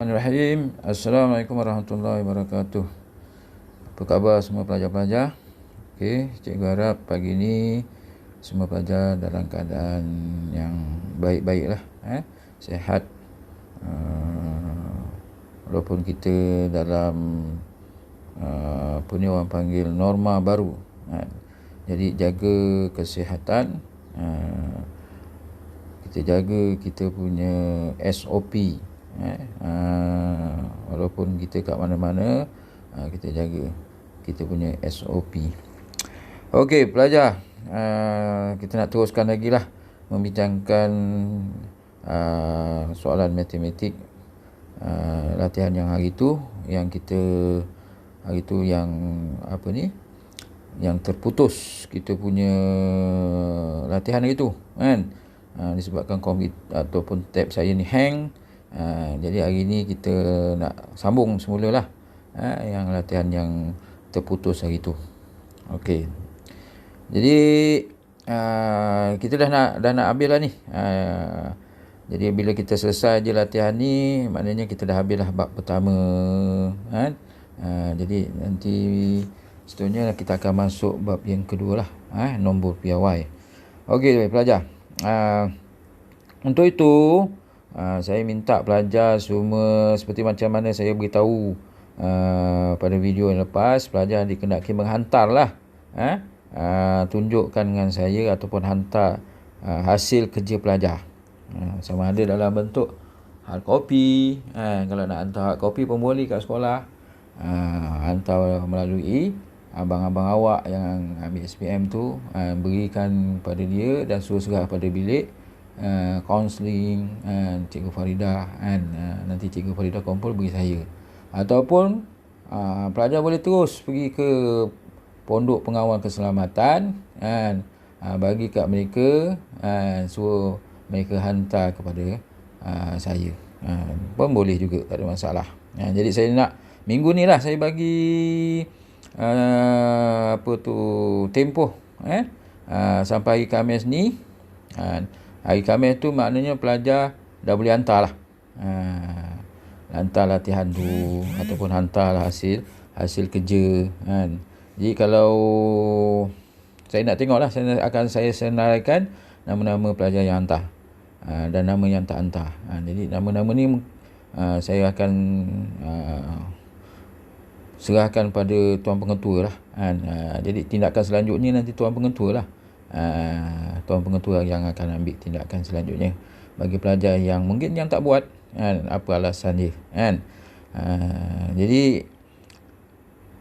Bismillahirrahmanirrahim. Assalamualaikum warahmatullahi wabarakatuh. Apa khabar semua pelajar-pelajar? Okey, cikgu harap pagi ini semua pelajar dalam keadaan yang baik-baik lah, sihat. Walaupun kita dalam apa ni orang panggil norma baru, jadi jaga kesihatan, kita jaga kita punya SOP. Walaupun kita kat mana-mana, kita jaga kita punya SOP. Okey pelajar, kita nak teruskan lagi lah membincangkan soalan matematik, latihan yang hari tu yang apa ni, yang terputus kita punya latihan hari tu kan, disebabkan komputer ataupun tab saya ni hang. Jadi hari ni kita nak sambung semula lah yang latihan yang terputus hari tu. Okey. Jadi kita dah nak habis lah ni. Jadi bila kita selesai je latihan ni, maknanya kita dah habis lah bab pertama kan. Jadi nanti seterusnya kita akan masuk bab yang kedua lah, nombor piawai. Okey pelajar. Untuk itu saya minta pelajar semua seperti macam mana saya beritahu pada video yang lepas, pelajar dikendaki menghantar lah, tunjukkan dengan saya ataupun hantar hasil kerja pelajar, sama ada dalam bentuk hard copy, kalau nak hantar hard copy pun boleh kat sekolah, hantar melalui abang-abang awak yang ambil SPM tu, berikan pada dia dan suruh serah pada bilik counselling Cikgu Faridah, nanti Cikgu Faridah kumpul bagi saya, ataupun pelajar boleh terus pergi ke pondok pengawal keselamatan, bagi kat mereka, suruh mereka hantar kepada saya, pun boleh juga, tak ada masalah. Jadi saya nak minggu ni lah saya bagi tempoh sampai hari Khamis ni. Hari Khamis tu maknanya pelajar dah boleh hantar lah, hantar latihan tu ataupun hantarlah hasil kerja kan. Jadi kalau saya nak tengok lah, saya senaraikan nama-nama pelajar yang hantar dan nama yang tak hantar. Jadi nama-nama ni saya akan serahkan pada Tuan Pengetua lah. Jadi tindakan selanjutnya nanti Tuan Pengetua lah. Tuan Pengetua yang akan ambil tindakan selanjutnya bagi pelajar yang mungkin yang tak buat, apa alasan dia kan. Jadi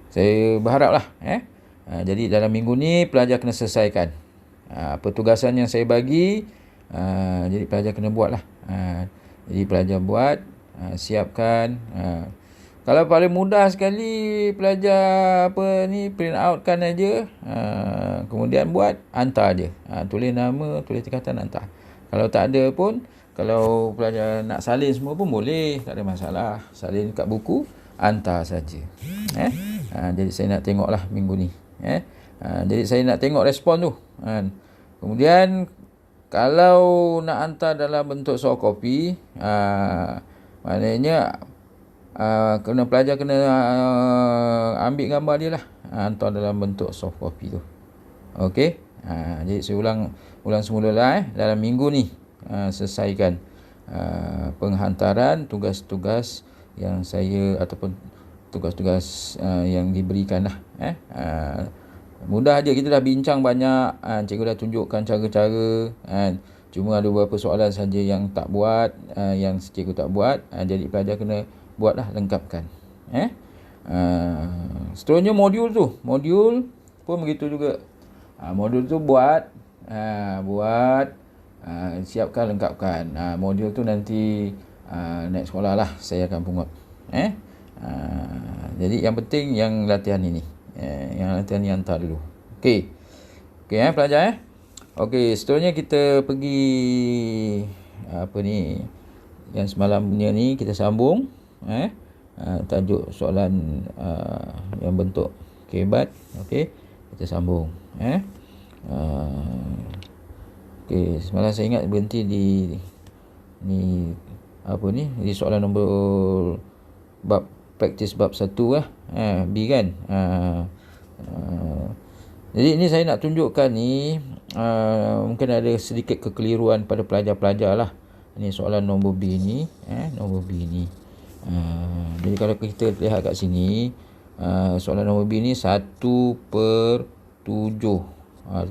saya berharap lah jadi dalam minggu ni pelajar kena selesaikan pertugasan yang saya bagi. Jadi pelajar kena buat lah. Jadi pelajar buat, siapkan. Kalau paling mudah sekali pelajar print outkan aja, kemudian buat, hantar aje. Tulis nama, tulis tingkatan, hantar. Kalau tak ada pun, kalau pelajar nak salin semua pun boleh, tak ada masalah. Salin kat buku, hantar saja. Jadi saya nak tengoklah minggu ni. Jadi saya nak tengok respon tu. Kemudian kalau nak hantar dalam bentuk soft copy, maknanya pelajar kena ambil gambar dia lah, hantar dalam bentuk soft copy tu. Okey. Jadi saya ulang semula lah dalam minggu ni, selesaikan penghantaran tugas-tugas yang saya ataupun tugas-tugas yang diberikan lah. Mudah aja, kita dah bincang banyak, cikgu dah tunjukkan cara-cara cuma ada beberapa soalan saja yang tak buat, yang cikgu tak buat, jadi pelajar kena buatlah, lengkapkan. Seterusnya modul pun begitu juga. Modul tu buat, siapkan, lengkapkan. Modul tu nanti naik sekolah lah saya akan pungut. Jadi yang penting yang latihan ini, yang latihan ni hantar dulu. Okey pelajar. Okey, seterusnya kita pergi yang semalamnya ni kita sambung. Tajuk soalan yang bentuk kebat. Okey, kita sambung. Okey, semalam saya ingat berhenti di apa ni, jadi soalan nombor bab praktis bab 1 lah, B kan. Jadi ini saya nak tunjukkan ni, mungkin ada sedikit kekeliruan pada pelajar-pelajar lah. Ini soalan nombor B ni, nombor B ni. Jadi kalau kita lihat kat sini, soalan nombor B ni 1/7.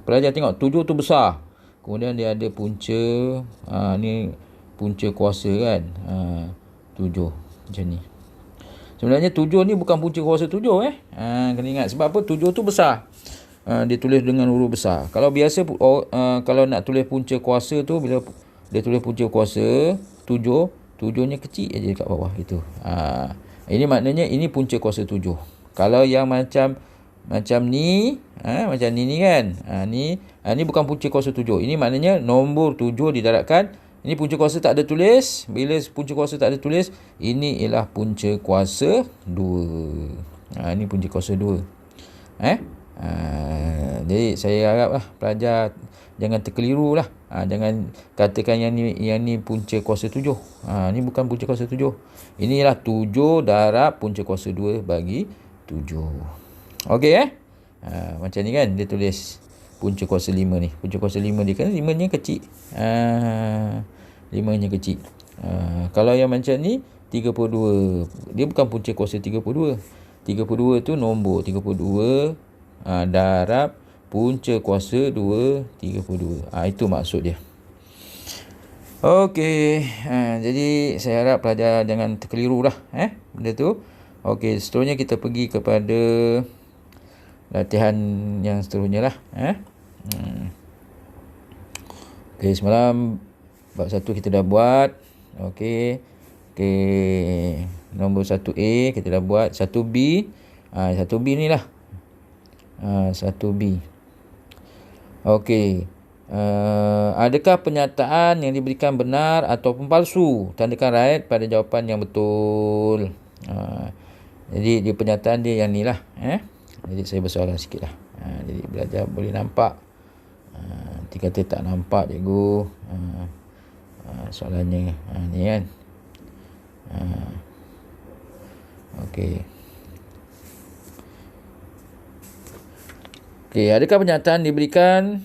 Pelajar tengok 7 tu besar, kemudian dia ada punca, ni punca kuasa kan, 7 macam ni. Sebenarnya 7 ni bukan punca kuasa 7 kena ingat, sebab apa, 7 tu besar, dia tulis dengan huruf besar. Kalau biasa kalau nak tulis punca kuasa tu, bila dia tulis punca kuasa 7, 7-nya kecil aja dekat bawah itu. Ini maknanya ini punca kuasa 7. Kalau yang macam ni, macam ni kan, ni bukan punca kuasa 7. Ini maknanya nombor 7 didarabkan. Ini punca kuasa tak ada tulis. Bila punca kuasa tak ada tulis, ini ialah punca kuasa 2. Ini punca kuasa 2. Jadi saya haraplah pelajar jangan terkeliru lah. Jangan katakan yang ni punca kuasa 7. Ni bukan punca kuasa 7. Inilah 7 darab punca kuasa 2 bagi 7. Okey macam ni kan dia tulis punca kuasa 5 ni. Punca kuasa 5 dia kan 5-nya kecil. 5-nya kecil. Kalau yang macam ni 32, dia bukan punca kuasa 32. 32 tu nombor 32 darab punca kuasa 2 32. Itu maksud dia. Okey, jadi saya harap pelajar jangan terkeliru lah benda tu. Okey, seterusnya kita pergi kepada latihan yang seterusnya lah. Okey, semalam bab 1 kita dah buat. Okey, nombor 1A kita dah buat. 1B, 1B ni lah. 1B. Okey, adakah pernyataan yang diberikan benar ataupun palsu? Tandakan right pada jawapan yang betul. Jadi dia pernyataan dia yang ni lah. Jadi saya bersoalan sikit lah. Jadi belajar boleh nampak. Nanti kata tak nampak cikgu. Soalannya ni kan. Okey. Adakah pernyataan diberikan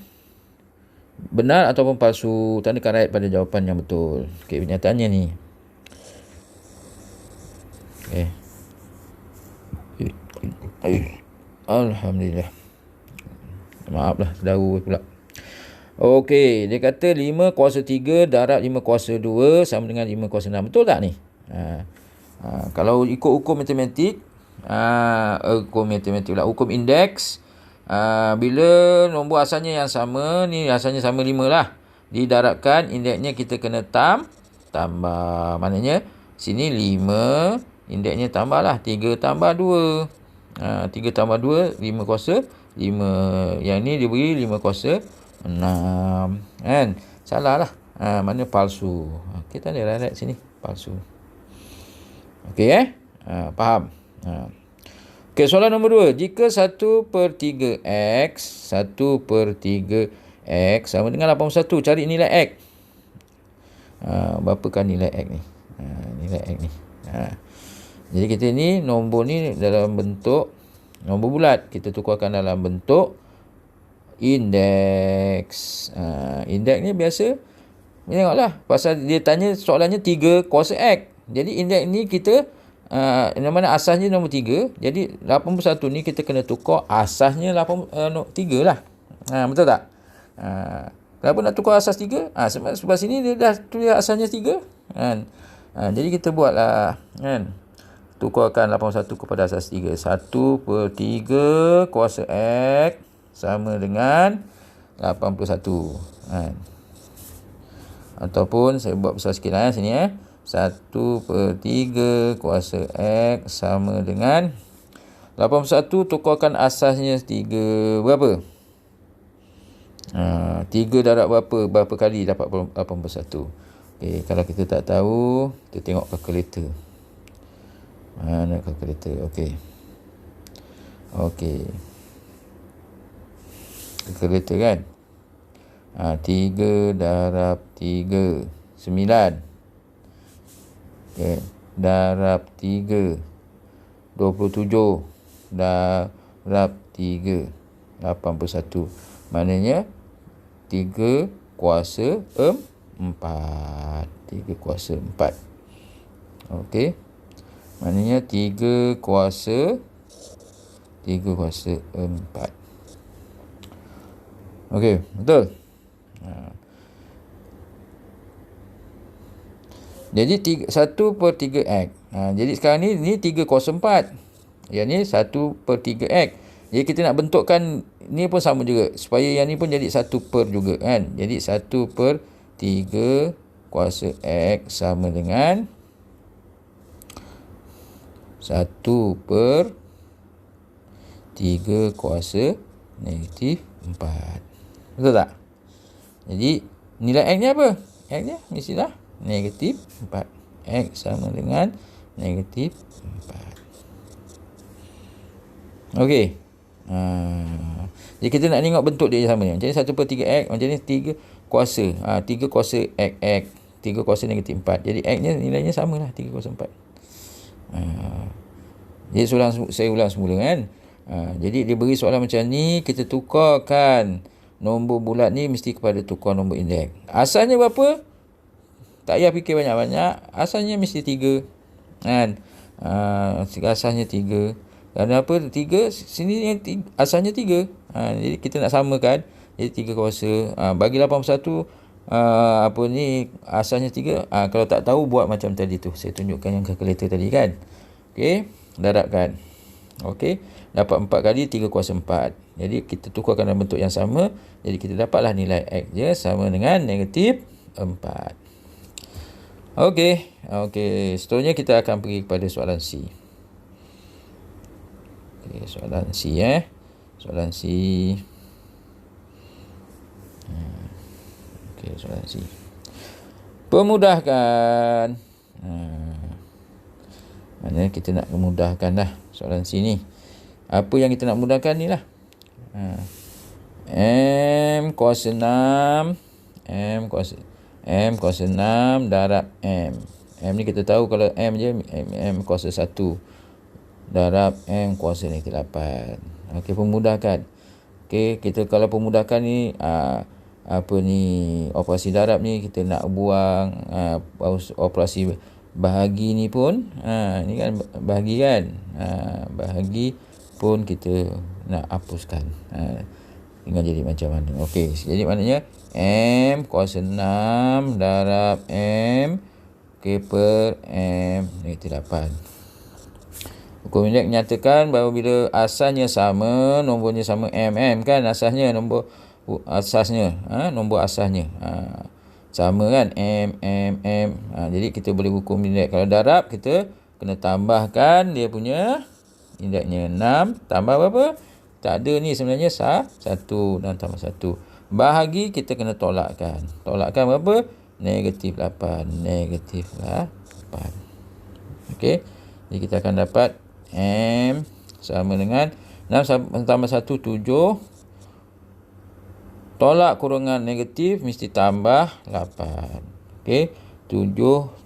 benar ataupun palsu? Tandakan right pada jawapan yang betul. Okey, pernyataannya ni. Alhamdulillah. Maaflah, daru pula. Okey, dia kata 5 kuasa 3 darab 5 kuasa 2 sama dengan 5 kuasa 6. Betul tak ni? Kalau ikut hukum matematik, hukum indeks, bila nombor asalnya yang sama, ni asalnya sama 5 lah, didarabkan indeksnya kita kena tambah. Maknanya sini 5, indeksnya tambah lah 3 tambah 2. 3 tambah 2 5 kuasa 5. Yang ni dia beri 5 kuasa 6 kan. Salah lah. Maknanya palsu. Kita ada rarat sini palsu. Okey faham. Okey, soalan nombor 2. Jika 1/3x 1/3x sama dengan 81, cari nilai x. Berapakah nilai x ni? Nilai x ni. Jadi kita ni nombor ni dalam bentuk nombor bulat, kita tukarkan dalam bentuk indeks. Indeks ni biasa tengoklah, pasal dia tanya soalannya 3 kuasa x. Jadi indeks ni kita mana asasnya nombor 3. Jadi 81 ni kita kena tukar asasnya 3 lah. Betul tak? Kenapa nak tukar asas 3? Sebab sini dia dah tulis asasnya 3 kan. Jadi kita buatlah kan. Tukarkan 81 kepada asas 3. 1/3 kuasa x sama dengan 81. Ataupun saya buat besar sikit lah sini 1/3 kuasa x sama dengan 81 tukarkan asasnya 3 berapa? 3 darab berapa kali dapat 81. Okey, kalau kita tak tahu, kita tengok kalkulator. Mana kalkulator? Okey. Kalkulator kan. 3 darab 3 9. Okay. Darab 3. 27 darab 3. 81. Maknanya 3 kuasa 4. 3 kuasa 4. Okey. Maknanya 3 kuasa 4. Okey, betul. Jadi 1/3x. Jadi sekarang ni 3 kuasa 4. Yang ni 1/3x. Jadi kita nak bentukkan ni pun sama juga. Supaya yang ni pun jadi 1 per juga kan. Jadi 1/3 kuasa x sama dengan 1/3 kuasa negatif 4. Betul tak? Jadi nilai x ni apa? X ni mestilah negatif 4. X sama dengan negatif 4. Okey. Jadi kita nak tengok bentuk dia sama ni. Macam ni 1/3x. Macam ni 3 kuasa. 3 kuasa x. 3 kuasa negatif 4. Jadi x ni nilainya sama lah. 3 kuasa 4. Jadi saya ulang semula kan. Jadi dia beri soalan macam ni. Kita tukarkan nombor bulat ni mesti kepada tukar nombor indeks. Asalnya berapa? Tak payah fikir banyak-banyak. Asalnya mesti 3. Kan? Asalnya 3. Kerana apa? 3. Sini asalnya 3. Jadi kita nak samakan. Jadi 3 kuasa. Bagi 81. Apa ni? Asalnya 3. Kalau tak tahu, buat macam tadi tu. Saya tunjukkan yang kalkulator tadi kan. Okey. Darabkan. Okey. Dapat 4 kali 3 kuasa 4. Jadi kita tukarkan dalam bentuk yang sama. Jadi kita dapatlah nilai x dia sama dengan negatif 4. Okey. Seterusnya kita akan pergi kepada soalan C. Okey, soalan C Soalan C. Okey, soalan C. Pemudahkan. Maknanya kita nak memudahkan dah soalan C ni. Apa yang kita nak mudahkan ni lah. M kuasa 6. M kuasa 6 darab M. M ni kita tahu kalau M je, M kuasa 1 darab M kuasa negatif 8. Okey, pemudahkan. Okey, kita kalau pemudahkan ni, apa ni, operasi darab ni kita nak buang, operasi bahagi ni pun, ni kan bahagi kan. Bahagi pun kita nak hapuskan. Tinggal jadi macam mana. Okey, jadi maknanya M kuasa 6 darab M per M negatif 8. Hukum indeks menyatakan bahawa bila asasnya sama, nombornya sama M kan, asasnya nombor asasnya, nombor asasnya sama kan, M. Jadi kita boleh hukum indeks. Kalau darab kita kena tambahkan dia punya indeksnya 6 tambah berapa? Tak ada ni sebenarnya 1 dan tambah 1. Bahagi kita kena tolakkan. Tolakkan berapa? Negatif 8. Negatif 8. Okey. Jadi kita akan dapat M sama dengan 6 tambah 1, 7. Tolak kurungan negatif mesti tambah 8. Okey. 7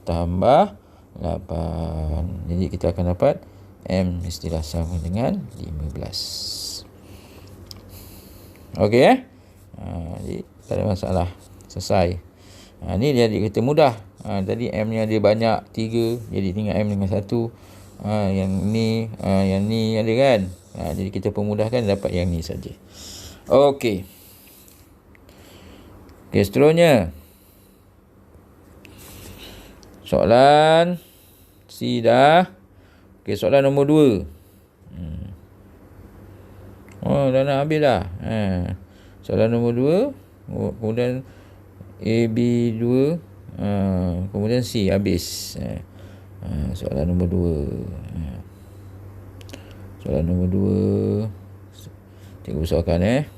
tambah 8. Jadi kita akan dapat M mestilah sama dengan 15. Okey jadi tak ada masalah. Selesai. Ni jadi kita mudah. Tadi M ni ada banyak 3, jadi tinggal M dengan 1. Yang ni ada kan. Jadi kita pemudahkan dapat yang ni saja. Okey. Okey, seterusnya. Soalan C dah. Okey, soalan nombor 2. Dah nak habis dah. Soalan nombor 2. Kemudian AB2. Kemudian C habis. Soalan nombor 2. Soalan nombor 2. Cikgu usahakan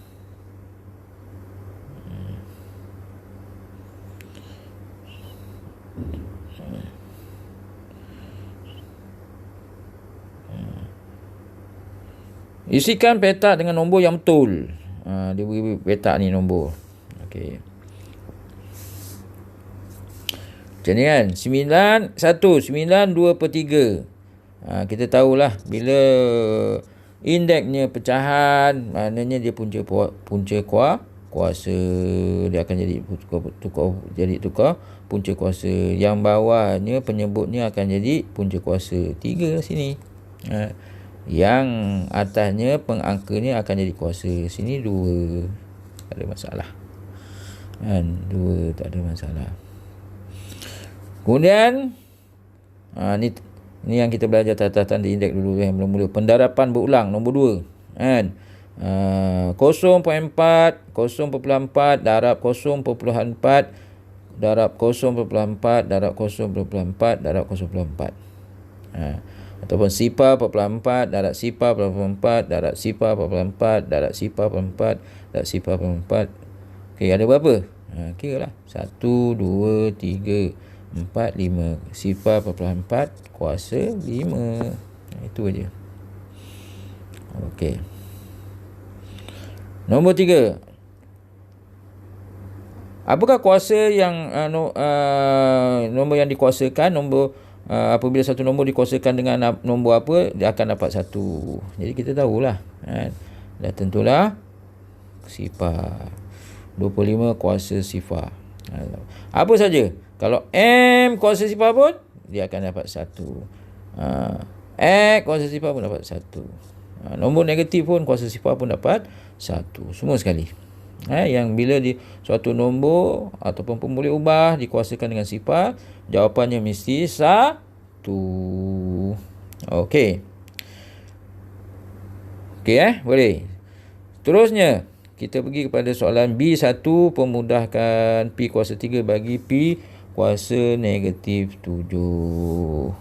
isikan petak dengan nombor yang betul. Dia beri petak ni nombor. Okey. Macam ni kan. 9 per 3. Kita tahulah bila indeksnya pecahan, maknanya dia punca kuasa. Dia akan jadi tukar punca kuasa. Yang bawahnya penyebutnya akan jadi punca kuasa. 3 sini. Yang atasnya pengangkanya akan jadi kuasa. Sini 2. Tak ada masalah. 2 tak ada masalah. Kemudian ni yang kita belajar tanda-tanda indeks dulu yang mula-mula. Pendarapan berulang nombor 2 kan. 0.4 darab 0.4 darab 0.4 darab 0.4 darab 0.4. Ataupun sifar 4 darab sifar 4 darab sifar 4 darab sifar 4 darab sifar 4. Okey, ada berapa? Kira lah. 1, 2, 3, 4, 5. Sifar 4 kuasa 5. Itu aja. Okey. Nombor 3. Apakah kuasa yang nombor yang dikuasakan? Apabila satu nombor dikuasakan dengan nombor apa, dia akan dapat 1. Jadi kita tahulah kan. Dah tentulah sifar. 25 kuasa sifar. Apa saja. Kalau M kuasa sifar pun, dia akan dapat 1. X kuasa sifar pun dapat 1. Nombor negatif pun kuasa sifar pun dapat 1. Semua sekali. Yang bila suatu nombor ataupun pun boleh ubah dikuasakan dengan sifar, jawapannya mesti 1. Okey. Okey boleh. Seterusnya kita pergi kepada soalan B1, pemudahkan P kuasa 3 bagi P kuasa negatif 7.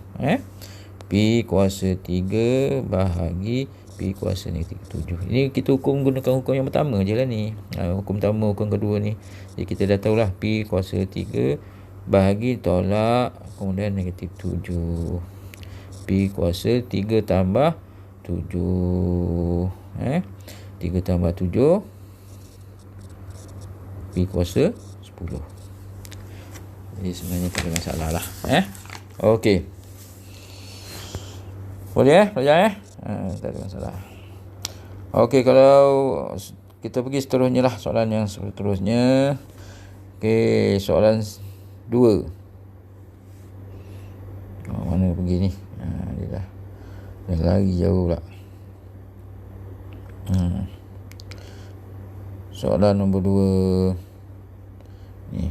P kuasa 3 bahagi P kuasa negatif 7. Ini kita gunakan hukum yang pertama je lah ni. Hukum pertama, hukum kedua ni. Jadi kita dah tahulah P kuasa 3 bahagi tolak kemudian negatif 7. P kuasa 3 tambah 7. 3 tambah 7. P kuasa 10. Jadi sebenarnya tak ada masalah lah. Okey. Boleh belajar tak ada masalah. Okey, kalau kita pergi seterusnya lah, soalan yang seterusnya. Okey, soalan 2. Mana pergi ni? Dia dah lari jauh pula. Soalan nombor 2 ni.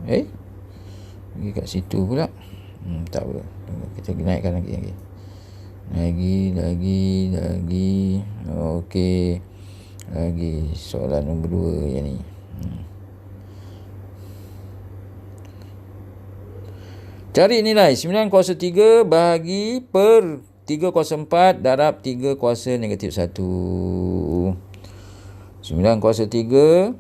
Pergi kat situ pula. Tak apa. Kita naikkan lagi. Lagi. Okey. Lagi soalan nombor 2 yang ni. Cari nilai 9 kuasa 3 bahagi per 3 kuasa 4 darab 3 kuasa negatif 1. 9 kuasa 3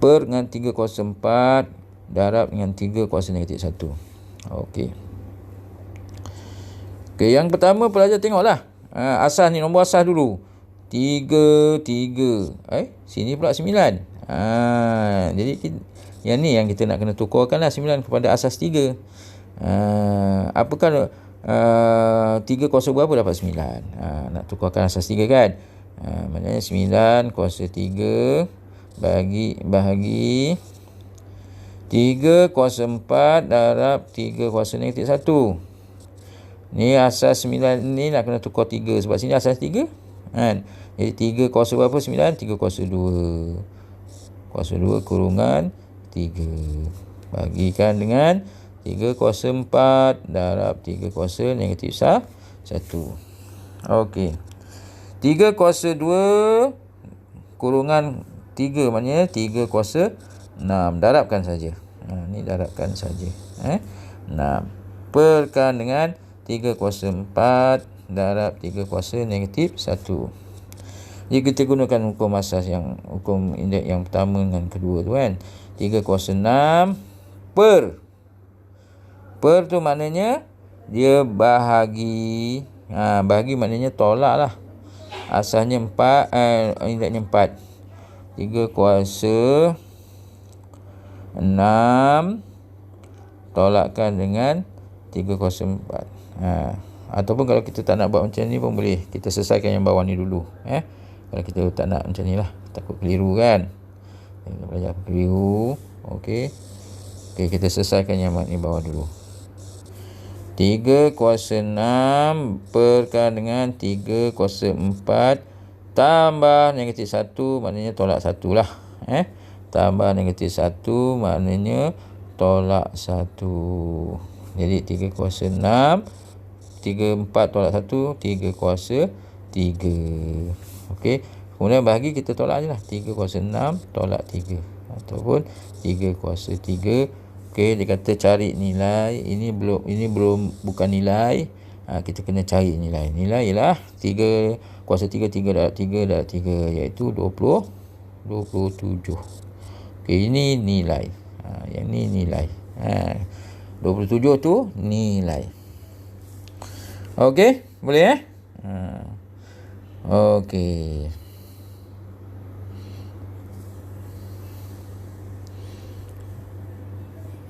per dengan 3 kuasa 4 darab dengan 3 kuasa negatif 1. Okey. Okey, yang pertama pelajar tengoklah. Asas ni, nombor asas dulu. 3. Sini pula 9. Jadi yang ni yang kita nak kena tukarkanlah 9 kepada asas 3. Apakah 3 kuasa berapa dapat 9? Nak tukarkan asas 3 kan? Maknanya 9 kuasa 3 bahagi 3 kuasa 4 darab 3 kuasa negatif 1. Ni asas 9 ni nak kena tukar 3 sebab sini asas 3 kan. Jadi 3 kuasa berapa? 9. 3 kuasa 2. Kuasa 2 kurungan 3. Bagikan dengan 3 kuasa 4 darab 3 kuasa negatif 1. Okey. 3 kuasa 2 kurungan 3 maknanya 3 kuasa 6. Darabkan saja. Ni darabkan saja. 6. Perkan dengan 3 kuasa 4 darab 3 kuasa negatif 1. Jadi kita gunakan hukum asas yang hukum indeks yang pertama dengan kedua tu kan. 3 kuasa 6 per tu maknanya dia bahagi. Bahagi maknanya tolak lah. Asasnya 4, indeksnya 4. 3 kuasa 6 tolakkan dengan 3 kuasa 4. Ataupun kalau kita tak nak buat macam ni pun boleh. Kita selesaikan yang bawah ni dulu. Kalau kita tak nak macam ni lah. Takut keliru kan. Kita belajar keliru. Okey, kita selesaikan yang ni bawah dulu. 3 kuasa 6 perkara dengan 3 kuasa 4 tambah negatif 1, maknanya tolak 1 lah. Tambah negatif 1 maknanya tolak 1. Jadi 3 kuasa 6, 3 4 tolak 1, 3 kuasa 3. Okey. Kemudian bahagi kita tolak je lah. 3 kuasa 6 tolak 3. Ataupun 3 kuasa 3. Okey, dia kata cari nilai. Ini belum bukan nilai. Kita kena cari nilai. Nilai ialah 3 kuasa 3, 3 darab 3 darab 3. Iaitu 27. Okey, ini nilai. Yang ni nilai. 27 tu nilai. Okey, boleh Okey.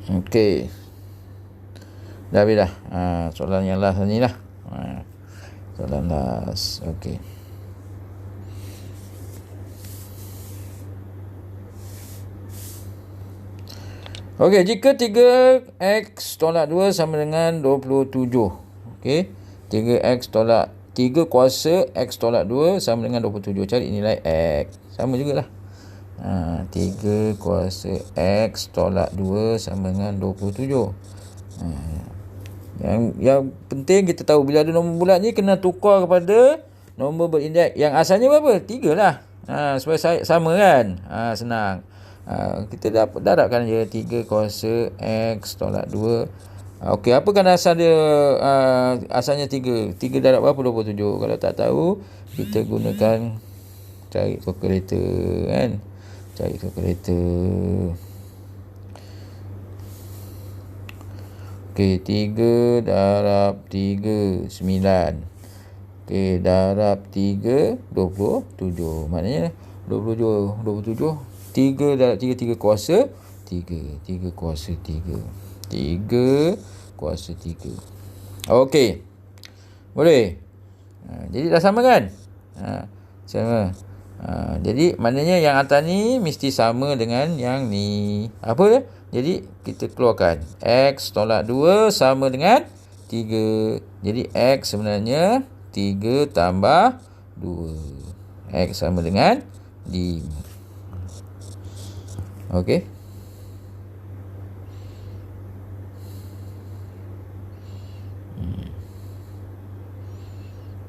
Okey. Dah habis dah. Soalan yang last ni lah. Soalan last. Okey. Okey, jika 3x tolak 2 sama dengan 27. Okey. 3x tolak 3 kuasa x tolak 2 sama dengan 27. Cari nilai x. Sama jugalah. 3 kuasa x tolak 2 sama dengan 27. Yang penting kita tahu bila ada nombor bulat ni kena tukar kepada nombor berindeks. Yang asalnya berapa? 3 lah. Supaya sama kan. Senang. Kita dapatkan je 3 kuasa x tolak 2. Okey, apa kan asal dia? Asalnya 3. 3 darab berapa? 27. Kalau tak tahu, kita gunakan cari kalkulator kan. Cari kalkulator. Okey, 3 darab 3 9. Okey, darab 3 27. Maknanya 27 3 darab 3 3 kuasa 3. 3 kuasa 3. 3 kuasa 3. Okey. Boleh. Jadi dah sama kan? Sama. Jadi maknanya yang atas ni mesti sama dengan yang ni. Apa dia? Jadi kita keluarkan x tolak 2 sama dengan 3. Jadi x sebenarnya 3 tambah 2. X sama dengan 5. Okey.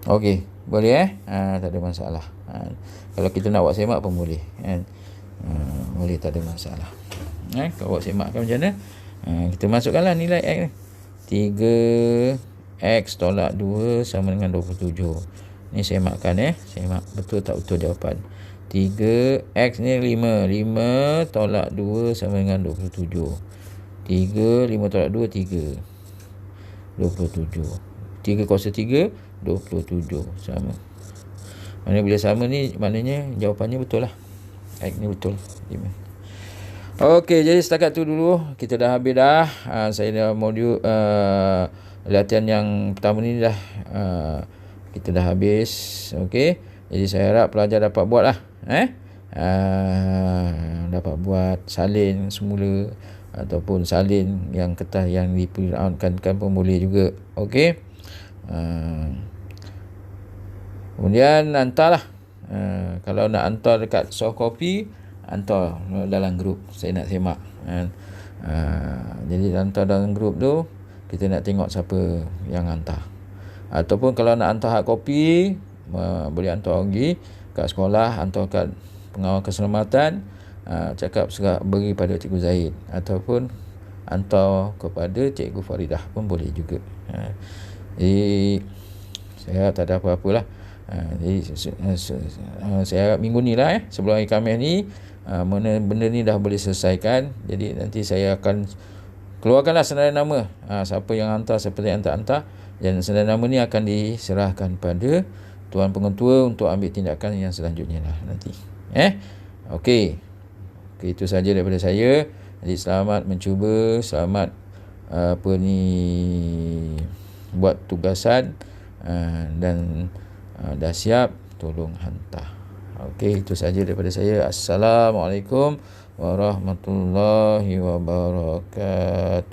Okey, boleh tak ada masalah. Kalau kita nak buat semak pun boleh kan. Boleh, tak ada masalah. Kalau buat semak kan macam mana? Kita masukkanlah nilai x ni. 3x tolak 2 sama dengan 27. Ni semakkan semak betul tak betul jawapan. 3x ni 5. 5 tolak 2 sama dengan 27. 3 tolak 2 3. 27. 3 kuasa 3 27 sama. Maknanya bila sama ni maknanya jawapannya betul lah. X ni betul. Okey, jadi setakat tu dulu kita dah habis dah. Saya dah modul latihan yang pertama ni dah kita dah habis. Okey. Jadi saya harap pelajar dapat buat lah. Dapat buat salin semula ataupun salin yang kertas yang diprint kan pun boleh juga. Okey. Kemudian hantarlah. Kalau nak hantar dekat soft copy, hantar dalam grup. Saya nak semak. Jadi hantar dalam grup tu, kita nak tengok siapa yang hantar. Ataupun kalau nak hantar hard copy, boleh hantar lagi kat sekolah, hantar kat pengawal keselamatan, cakap beri pada Cikgu Zahid. Ataupun hantar kepada Cikgu Faridah pun boleh juga. Jadi saya tak ada apa-apalah. Jadi saya harap minggu ni lah sebelum hari Khamis ni benda ni dah boleh selesaikan. Jadi nanti saya akan keluarkanlah senarai nama, siapa yang hantar, siapa yang tak hantar, dan senarai nama ni akan diserahkan pada Tuan Pengetua untuk ambil tindakan yang selanjutnya lah nanti. Okey, itu saja daripada saya. Jadi selamat mencuba, selamat buat tugasan, dan dah siap, tolong hantar. Okey, itu saja daripada saya. Assalamualaikum warahmatullahi wabarakatuh.